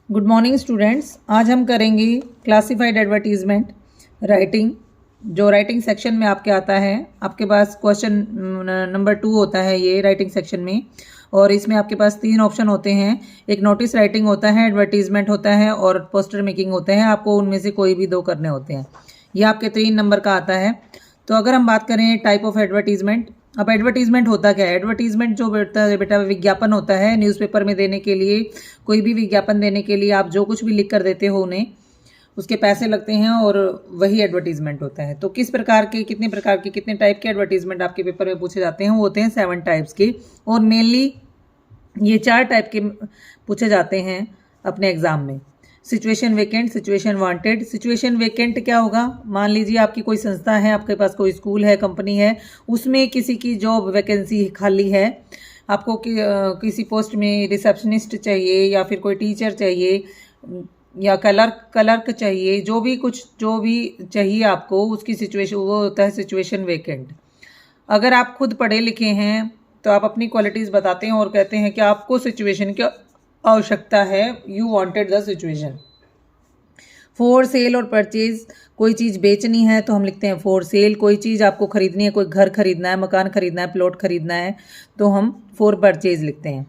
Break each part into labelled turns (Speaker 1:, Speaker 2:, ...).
Speaker 1: Good morning students. आज हम करेंगे क्लासिफाइड एडवर्टीजमेंट राइटिंग। जो राइटिंग सेक्शन में आपके आता है, आपके पास क्वेश्चन नंबर 2 होता है ये राइटिंग सेक्शन में, और इसमें आपके पास 3 ऑप्शन होते हैं। एक नोटिस राइटिंग होता है, एडवर्टीजमेंट होता है और पोस्टर मेकिंग होते हैं। आपको उनमें से कोई भी 2 करने होते हैं। ये आपके 3 नंबर का आता है। तो अगर हम बात करें टाइप ऑफ एडवर्टीजमेंट, अब एडवर्टीजमेंट होता क्या है? एडवर्टीजमेंट जो बेटा विज्ञापन होता है न्यूज़पेपर में देने के लिए, कोई भी विज्ञापन देने के लिए आप जो कुछ भी लिख कर देते हो उन्हें, उसके पैसे लगते हैं और वही एडवर्टीजमेंट होता है। तो किस प्रकार के, कितने टाइप के एडवर्टीजमेंट आपके पेपर में पूछे जाते हैं? वो होते हैं 7 टाइप्स के, और मेनली ये 4 टाइप के पूछे जाते हैं अपने एग्जाम में। Situation vacant, situation wanted. Situation vacant क्या होगा? मान लीजिए आपकी कोई संस्था है, आपके पास कोई स्कूल है, कंपनी है, उसमें किसी की जॉब वैकेंसी खाली है, आपको किसी पोस्ट में रिसेप्शनिस्ट चाहिए या फिर कोई टीचर चाहिए या क्लर्क चाहिए, जो भी चाहिए आपको, उसकी सिचुएशन वो होता है सिचुएशन वेकेंट। अगर आप खुद पढ़े लिखे हैं तो आप अपनी क्वालिटीज़ बताते हैं और कहते हैं कि आपको सिचुएशन की आवश्यकता है, you wanted the situation. For sale और परचेज, कोई चीज़ बेचनी है तो हम लिखते हैं फॉर सेल। कोई चीज़ आपको खरीदनी है, कोई घर खरीदना है, मकान खरीदना है, प्लॉट खरीदना है, तो हम फॉर परचेज लिखते हैं।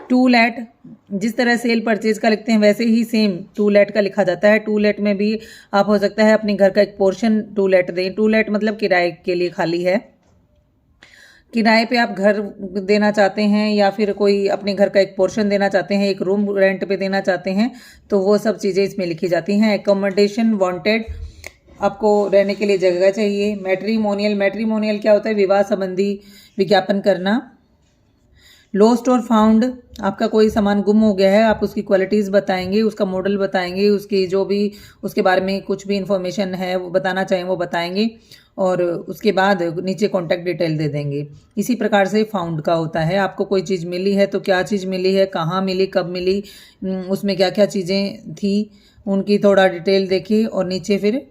Speaker 1: टू लेट, जिस तरह सेल परचेज का लिखते हैं वैसे ही सेम टू लेट का लिखा जाता है। टू लेट में भी आप हो सकता है अपने घर का एक पोर्शन टू लेट दें। टू लेट मतलब किराए के लिए खाली है, किराए पे आप घर देना चाहते हैं या फिर कोई अपने घर का एक पोर्शन देना चाहते हैं, एक रूम रेंट पे देना चाहते हैं, तो वो सब चीज़ें इसमें लिखी जाती हैं। एकोमोडेशन वांटेड, आपको रहने के लिए जगह चाहिए। मैट्रीमोनियल, मैट्रीमोनियल क्या होता है? विवाह संबंधी विज्ञापन करना। लॉस्ट और फाउंड, आपका कोई सामान गुम हो गया है, आप उसकी क्वालिटीज़ बताएंगे, उसका मॉडल बताएंगे, उसकी जो भी उसके बारे में कुछ भी इंफॉर्मेशन है वो बताना चाहें वो बताएंगे, और उसके बाद नीचे कॉन्टैक्ट डिटेल दे देंगे। इसी प्रकार से फाउंड का होता है, आपको कोई चीज़ मिली है तो क्या चीज़ मिली है, कहाँ मिली, कब मिली, उसमें क्या क्या चीज़ें थी, उनकी थोड़ा डिटेल देखिए, और नीचे फिर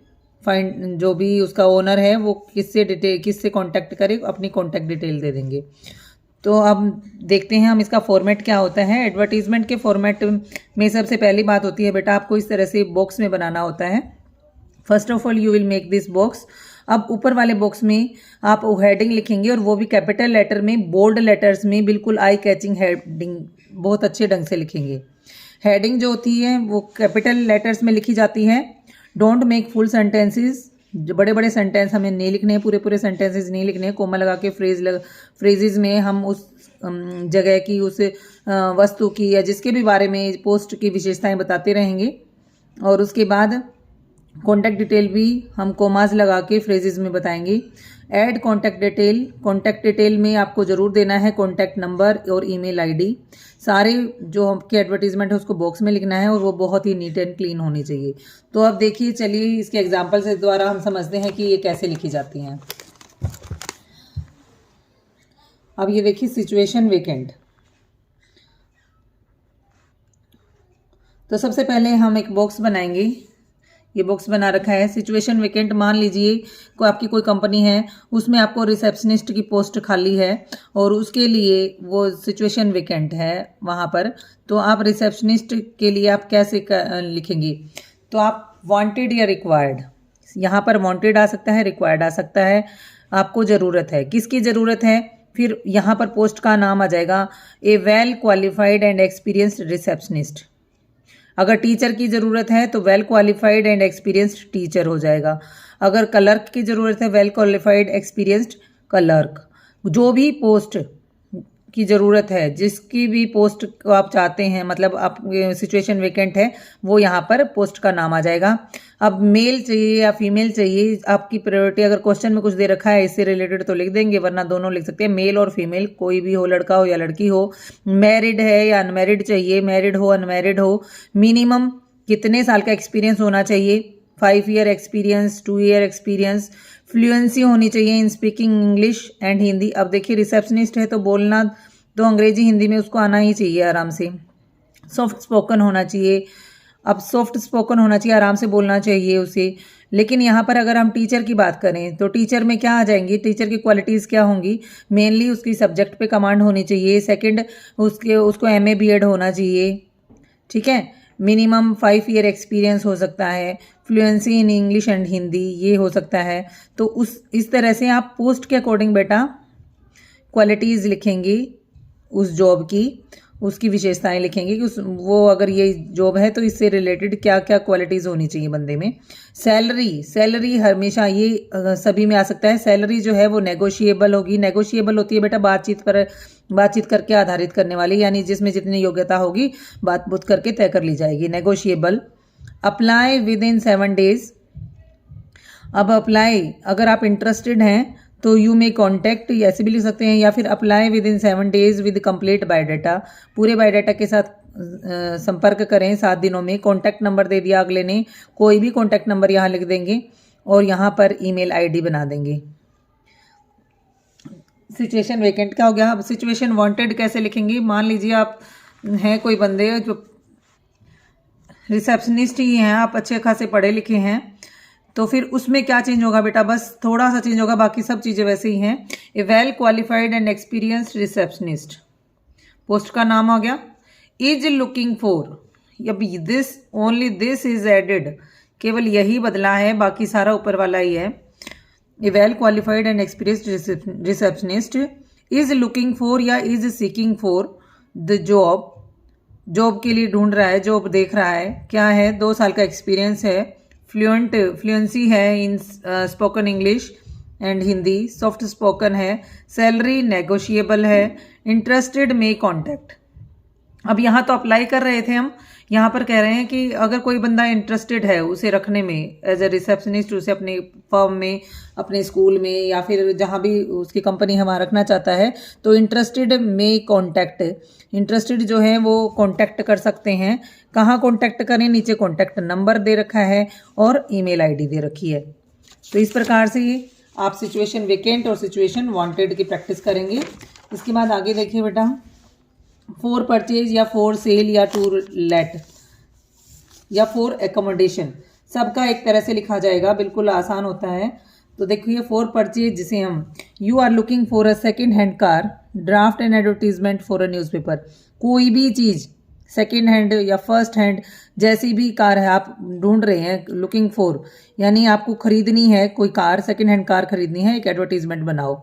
Speaker 1: फाइंड, जो भी उसका ओनर है वो किससे कॉन्टैक्ट करे, अपनी कॉन्टैक्ट डिटेल दे देंगे। तो अब देखते हैं हम इसका फॉर्मेट क्या होता है। एडवर्टीजमेंट के फॉर्मेट में सबसे पहली बात होती है बेटा, आपको इस तरह से बॉक्स में बनाना होता है। First of all you will make this box. अब ऊपर वाले बॉक्स में आप हेडिंग लिखेंगे, और वो भी कैपिटल लेटर में, बोल्ड लेटर्स में, बिल्कुल आई कैचिंग हेडिंग बहुत अच्छे ढंग से लिखेंगे। हेडिंग जो होती है वो कैपिटल लेटर्स में लिखी जाती है। डोंट मेक फुल सेंटेंसेस, जो बड़े बड़े सेंटेंस हमें नहीं लिखने हैं, पूरे सेंटेंसेस नहीं लिखने हैं। कोमा लगा के फ्रेजेस में हम उस जगह की, उस वस्तु की या जिसके भी बारे में पोस्ट की विशेषताएं बताते रहेंगे। और उसके बाद कॉन्टैक्ट डिटेल भी हम कोमाज लगा के फ्रेजेस में बताएंगे। Add contact detail, contact detail में आपको ज़रूर देना है कॉन्टैक्ट नंबर और ईमेल आईडी। सारे जो आपके एडवर्टीजमेंट है उसको बॉक्स में लिखना है, और वो बहुत ही नीट एंड क्लीन होनी चाहिए। तो अब देखिए, चलिए इसके एग्जाम्पल से द्वारा हम समझते हैं कि ये कैसे लिखी जाती हैं। अब ये देखिए सिचुएशन वेकेंट। तो सबसे पहले हम एक बॉक्स बनाएंगे, ये बॉक्स बना रखा है सिचुएशन वेकेंट। मान लीजिए आपकी कोई कंपनी है, उसमें आपको रिसेप्शनिस्ट की पोस्ट खाली है और उसके लिए वो सिचुएशन वेकेंट है वहाँ पर। तो आप रिसेप्शनिस्ट के लिए आप कैसे लिखेंगे? तो आप वांटेड या रिक्वायर्ड, यहाँ पर वांटेड आ सकता है, रिक्वायर्ड आ सकता है। आपको ज़रूरत है, किसकी ज़रूरत है? फिर यहाँ पर पोस्ट का नाम आ जाएगा, a well qualified and experienced receptionist. अगर टीचर की ज़रूरत है तो well qualified and experienced teacher हो जाएगा। अगर क्लर्क की ज़रूरत है, वेल क्वालिफाइड एक्सपीरियंस्ड क्लर्क। जो भी पोस्ट की ज़रूरत है, जिसकी भी पोस्ट को आप चाहते हैं, मतलब आप सिचुएशन वेकेंट है, वो यहाँ पर पोस्ट का नाम आ जाएगा। अब मेल चाहिए या फीमेल चाहिए, आपकी प्रायोरिटी, अगर क्वेश्चन में कुछ दे रखा है इससे रिलेटेड तो लिख देंगे, वरना दोनों लिख सकते हैं, मेल और फीमेल कोई भी हो, लड़का हो या लड़की हो। मैरिड है या अनमैरिड चाहिए, मैरिड हो अनमैरिड हो। मिनिमम कितने साल का एक्सपीरियंस होना चाहिए? 5 year experience, 2 year experience. Fluency होनी चाहिए in speaking English and Hindi. अब देखिए रिसेप्शनिस्ट है तो बोलना तो अंग्रेजी हिंदी में उसको आना ही चाहिए आराम से। सॉफ्ट स्पोकन होना चाहिए, अब सॉफ्ट स्पोकन होना चाहिए, आराम से बोलना चाहिए उसे। लेकिन यहाँ पर अगर हम टीचर की बात करें तो टीचर में क्या आ जाएंगी, टीचर की क्वालिटीज़ क्या होंगी? मेनली उसकी सब्जेक्ट पे कमांड होनी चाहिए। सेकंड उसको MA BEd होना चाहिए, ठीक है। मिनिमम 5 ईयर एक्सपीरियंस हो सकता है, fluency in English and Hindi ये हो सकता है। तो इस तरह से आप पोस्ट के अकॉर्डिंग बेटा क्वालिटीज़ लिखेंगी उस जॉब की, उसकी विशेषताएं लिखेंगे कि वो अगर ये जॉब है तो इससे रिलेटेड क्या क्या क्वालिटीज़ होनी चाहिए बंदे में। सैलरी हमेशा ये सभी में आ सकता है। सैलरी जो है वो नेगोशिएबल होगी। नेगोशिएबल होती है बेटा बातचीत करके आधारित करने वाली, यानी जिसमें जितनी योग्यता होगी बात करके तय कर ली जाएगी, negotiable. Apply with in 7 days. अब अप्लाई अगर आप इंटरेस्टेड हैं तो यू मे कॉन्टैक्ट ऐसे भी लिख सकते हैं, या फिर apply with in 7 days with complete biodata. पूरे बायोडाटा के साथ संपर्क करें 7 दिनों में। कॉन्टैक्ट नंबर दे दिया अगले ने, कोई भी कॉन्टैक्ट नंबर यहाँ लिख देंगे और यहाँ पर ईमेल आईडी बना देंगे। सिचुएशन वेकेंट क्या हो गया। अब सिचुएशन वांटेड कैसे लिखेंगे। मान लीजिए आप हैं कोई बंदे जो रिसेप्शनिस्ट ही हैं, आप अच्छे खासे पढ़े लिखे हैं, तो फिर उसमें क्या चेंज होगा बेटा, बस थोड़ा सा चेंज होगा, बाकी सब चीज़ें वैसे ही हैं। A well qualified and experienced receptionist, post का नाम आ गया। इज लुकिंग फॉर, अब this only this is added, केवल यही बदला है, बाकी सारा ऊपर वाला ही है। A well qualified and experienced receptionist is looking for या is seeking for the job के लिए ढूंढ रहा है, जॉब देख रहा है। क्या है, 2 साल का एक्सपीरियंस है, फ्लुएंसी है इन spoken English and Hindi, soft spoken है, सैलरी नेगोशिएबल है, इंटरेस्टेड मे कॉन्टैक्ट। अब यहाँ तो अप्लाई कर रहे थे हम, यहाँ पर कह रहे हैं कि अगर कोई बंदा इंटरेस्टेड है उसे रखने में एज ए रिसेप्शनिस्ट, उसे अपने फर्म में, अपने स्कूल में या फिर जहाँ भी उसकी कंपनी हमारा रखना चाहता है, तो इंटरेस्टेड में कॉन्टैक्ट, इंटरेस्टेड जो है वो कॉन्टैक्ट कर सकते हैं। कहाँ कॉन्टैक्ट करें, नीचे कॉन्टैक्ट नंबर दे रखा है और ईमेल आईडी दे रखी है। तो इस प्रकार से आप सिचुएशन वेकेंट और सिचुएशन वांटेड की प्रैक्टिस करेंगे। इसके बाद आगे देखिए बेटा, फॉर परचेज या फॉर सेल या टू लेट या फॉर एकोमोडेशन, सबका एक तरह से लिखा जाएगा, बिल्कुल आसान होता है। तो देखिए फॉर परचेज, जिसे हम you are looking for a second hand car, draft and advertisement for a newspaper. कोई भी चीज़ सेकेंड हैंड या फर्स्ट हैंड जैसी भी कार है आप ढूंढ रहे हैं, लुकिंग फॉर यानी आपको खरीदनी है कोई कार, सेकेंड हैंड कार खरीदनी है, एक एडवर्टीजमेंट बनाओ।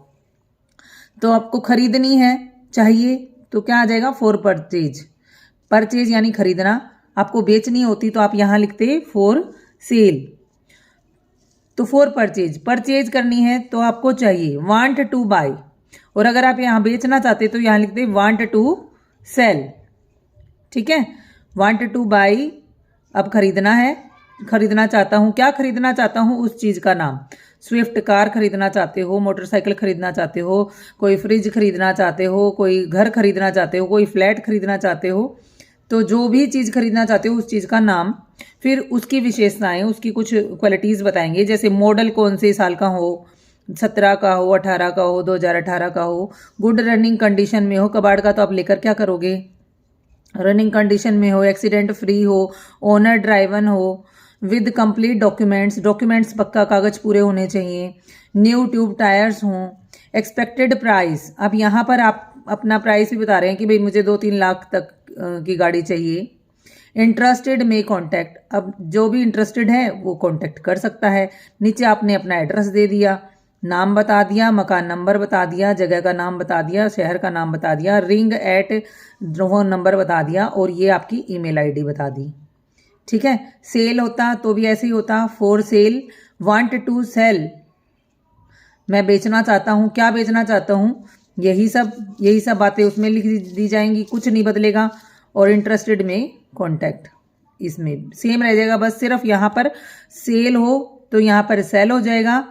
Speaker 1: तो आपको खरीदनी है, चाहिए, तो क्या आ जाएगा, फॉर परचेज। परचेज यानी खरीदना, आपको बेचनी होती तो आप यहाँ लिखते फॉर सेल। तो फॉर परचेज, परचेज करनी है तो आपको चाहिए, वांट टू बाय, और अगर आप यहाँ बेचना चाहते तो यहाँ लिखते वांट टू सेल। ठीक है, वांट टू बाय, अब खरीदना है, खरीदना चाहता हूँ, क्या खरीदना चाहता हूँ, उस चीज़ का नाम। स्विफ्ट कार खरीदना चाहते हो, मोटरसाइकिल खरीदना चाहते हो, कोई फ्रिज खरीदना चाहते हो, कोई घर खरीदना चाहते हो, कोई फ्लैट खरीदना चाहते हो, तो जो भी चीज़ खरीदना चाहते हो उस चीज़ का नाम, फिर उसकी विशेषताएं, उसकी कुछ क्वालिटीज़ बताएंगे, जैसे मॉडल कौन से साल का हो, 17 का हो, 18 का हो, 2018 का हो, गुड रनिंग कंडीशन में हो, कबाड़ का तो आप लेकर क्या करोगे, रनिंग कंडीशन में हो, एक्सीडेंट फ्री हो, ओनर ड्राइवन हो, विद कंप्लीट डॉक्यूमेंट्स पक्का कागज पूरे होने चाहिए, न्यू ट्यूब टायर्स हों, एक्सपेक्टेड प्राइस, अब यहाँ पर आप अपना प्राइस भी बता रहे हैं कि भाई मुझे 2-3 लाख तक की गाड़ी चाहिए। इंटरेस्टेड में कॉन्टैक्ट, अब जो भी इंटरेस्टेड है वो कॉन्टैक्ट कर सकता है। नीचे आपने अपना एड्रेस दे दिया, नाम बता दिया, मकान नंबर बता दिया, जगह का नाम बता दिया, शहर का नाम बता दिया, रिंग एट फोन नंबर बता दिया, और ये आपकी ईमेल आईडी बता दी। ठीक है, सेल होता तो भी ऐसे ही होता, for sale, want to sell, मैं बेचना चाहता हूँ, क्या बेचना चाहता हूँ, यही सब बातें उसमें लिख दी जाएंगी, कुछ नहीं बदलेगा। और इंटरेस्टेड में कॉन्टैक्ट, इसमें सेम रह जाएगा, बस सिर्फ यहाँ पर सेल हो तो यहाँ पर सेल हो जाएगा,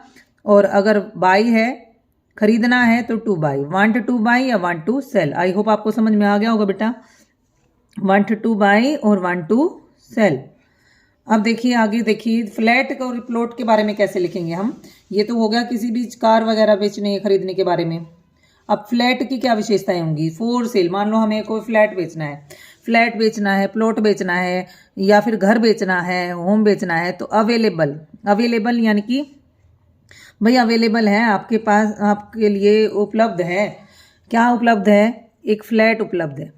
Speaker 1: और अगर बाई है, खरीदना है, तो to buy, want to buy या want to sell. I hope आपको समझ में आ गया होगा बेटा, वांट टू बाई और वांट टू सेल। अब देखिए आगे देखिए, फ्लैट और प्लॉट के बारे में कैसे लिखेंगे हम। ये तो हो गया किसी भी कार वगैरह बेचने खरीदने के बारे में। अब फ्लैट की क्या विशेषताएं होंगी, फॉर सेल, मान लो हमें कोई फ्लैट बेचना है, प्लॉट बेचना है, या फिर घर बेचना है, होम बेचना है, तो अवेलेबल यानी कि भाई अवेलेबल है आपके पास, आपके लिए उपलब्ध है। क्या उपलब्ध है, एक फ्लैट उपलब्ध है।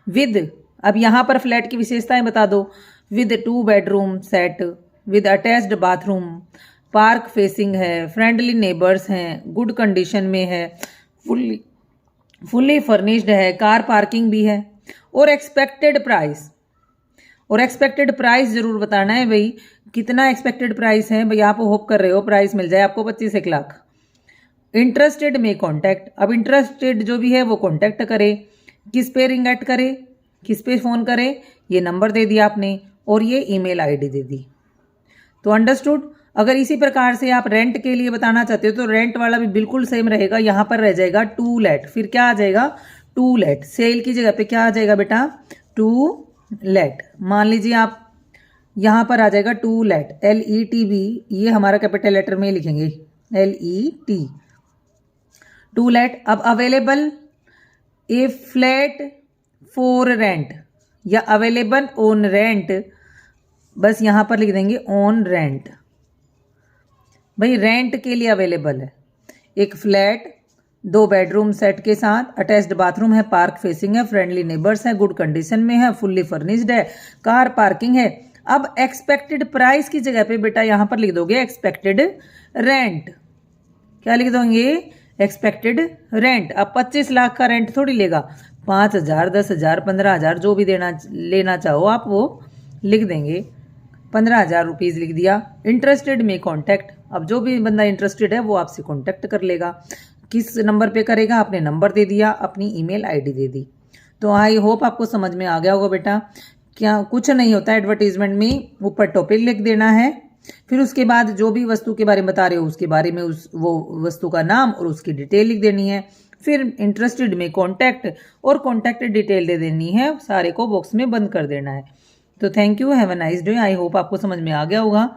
Speaker 1: विद, अब यहाँ पर फ्लैट की विशेषताएं बता दो। With 2 bedroom set, with attached bathroom, park facing है, फ्रेंडली नेबर्स हैं, गुड कंडीशन में है, फुल्ली फर्निश्ड है, कार पार्किंग भी है, और एक्सपेक्टेड प्राइस। और एक्सपेक्टेड प्राइस जरूर बताना है भाई, कितना एक्सपेक्टेड प्राइस है भाई। आप होप कर रहे हो प्राइस मिल जाए आपको 25 लाख। इंटरेस्टेड में कॉन्टैक्ट, अब इंटरेस्टेड जो भी है वो कॉन्टैक्ट करे। किस पे रिंग एट करे, किस पे फ़ोन करे, ये नंबर दे दिया आपने और ये ईमेल आईडी दे दी। तो अंडरस्टूड। अगर इसी प्रकार से आप रेंट के लिए बताना चाहते हो तो रेंट वाला भी बिल्कुल सेम रहेगा। यहाँ पर रह जाएगा टू लेट, फिर क्या आ जाएगा टू लेट। सेल की जगह पे क्या आ जाएगा बेटा टू लेट। मान लीजिए आप यहाँ पर आ जाएगा टू लेट, LETB, ये हमारा कैपिटल लेटर में लिखेंगे LET, टू लेट। अब available A flat for rent या अवेलेबल ऑन रेंट, बस यहाँ पर लिख देंगे ऑन रेंट। भाई रेंट के लिए अवेलेबल है एक फ्लैट 2 बेडरूम सेट के साथ, अटैच्ड बाथरूम है, पार्क फेसिंग है, फ्रेंडली नेबर्स है, गुड कंडीशन में है, फुल्ली फर्निश्ड है, कार पार्किंग है। अब एक्सपेक्टेड प्राइस की जगह पे बेटा यहाँ पर लिख दोगे एक्सपेक्टेड रेंट। क्या लिख दोगे एक्सपेक्टेड रेंट। अब 25 लाख का रेंट थोड़ी लेगा, 5,000, 10,000, 15,000 जो भी लेना चाहो आप वो लिख देंगे। 15,000 रुपीज़ लिख दिया। इंटरेस्टेड में कॉन्टैक्ट, अब जो भी बंदा इंटरेस्टेड है वो आपसे कॉन्टैक्ट कर लेगा। किस नंबर पे करेगा, आपने नंबर दे दिया, अपनी ईमेल आईडी दे दी। तो आई होप आपको समझ में आ गया होगा बेटा। क्या कुछ नहीं होता एडवर्टीजमेंट में, ऊपर टॉपिक लिख देना है, फिर उसके बाद जो भी वस्तु के बारे में बता रहे हो उसके बारे में वो वस्तु का नाम और उसकी डिटेल लिख देनी है। फिर इंटरेस्टेड में कॉन्टैक्ट और कॉन्टैक्ट डिटेल दे देनी है, सारे को बॉक्स में बंद कर देना है। तो thank you, have a nice day. I hope आपको समझ में आ गया होगा।